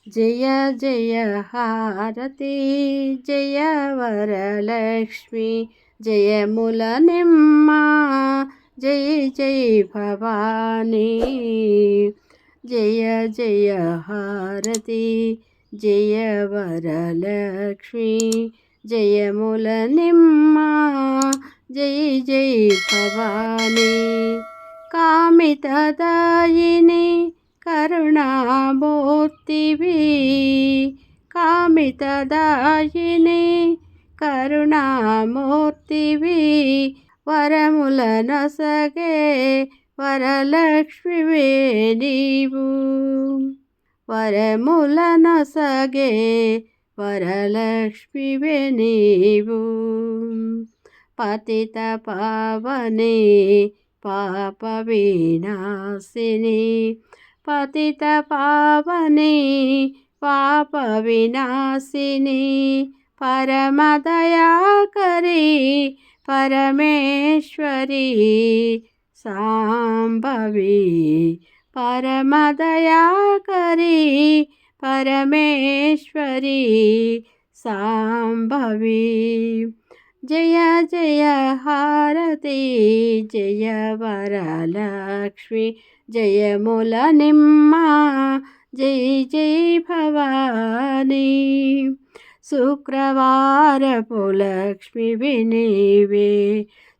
జయ జయ హారతి జయ వరలక్ష్మి జయముల నిమ్మ జై జై భవానీ జయ జయ హారతి జయ వరలక్ష్మి జయముల నిమ్మ జై జై భవానీ కామితదాయిని కరుణామూర్తివి కామితదాయిని కరుణామూర్తివి వరములనొసగే వరలక్ష్మివే నీవు వరములనొసగే వరలక్ష్మివే నీవు పతిత పావని పాప వినాశిని పతిత పావని పాప వినాశిని పరమదయాకరి పరమేశ్వరి సాంబవి పరమదయాకరి పరమేశ్వరి సాంబవి జయ జయ హారతి జయ వరలక్ష్మి జయముల నిమ్మ జై జై భవానీ శుక్రవారపు లక్ష్మివి నీవే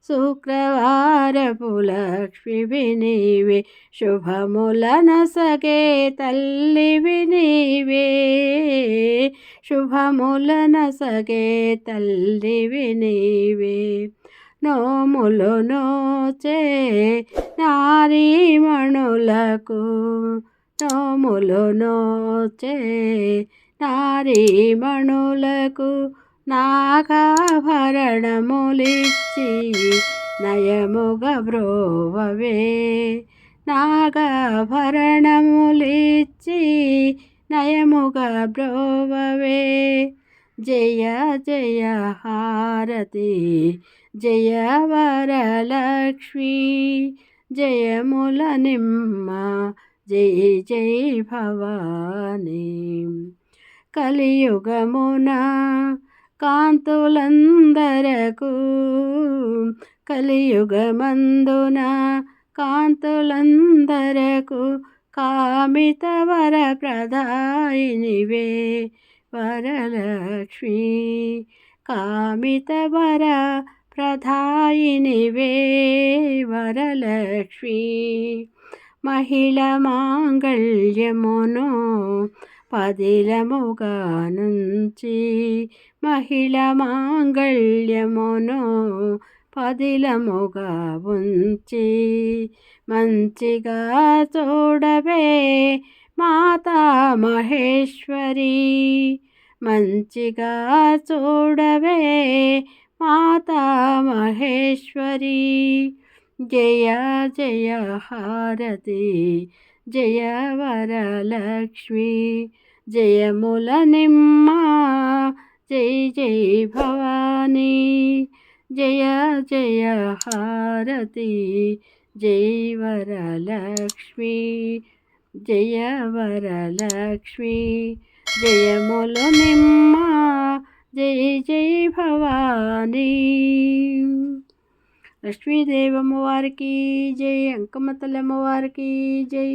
శుక్రవారపు లక్ష్మివి నీవే శుభములనొసగే తల్లివి నీవే శుభములనొసగే తల్లివి నీవే నోములు నోచే నారీమణులకు నోములు నోచే నారీమణులకు నాగాభరణములిచ్చి నయముగ బ్రోవవే నాగాభరణములిచ్చి నయముగ బ్రోవవే జయ జయ హారతి జయ వరలక్ష్మి జయముల నిమ్మ జై జై భవానీ కలియుగమున కాంతులందరకు కలియుగమందున కాంతులందరకు కామిత వర ప్రదాయినివే వరలక్ష్మి కామిత వర ప్రదాయినివే వరలక్ష్మి మహిళ మాంగళ్యమును పదిలముగా నుంచి మహిళ మాంగళ్యమును పదిలముగా ఉంచి మంచిగా చూడవే మాతా మహేశ్వరి మంచిగా చూడవే మాతా మహేశ్వరి జయ జయ హారతి జయ వరలక్ష్మి జయముల నిమ్మ జై జై భవానీ జయ జయ హారతి జై వరలక్ష్మి జయ వరలక్ష్మి జయముల నిమ్మ జై జై భవానీ లక్ష్మీదేవమ్మ వారికి జై అంకమ్మ తల్లమ్మ వారికి జై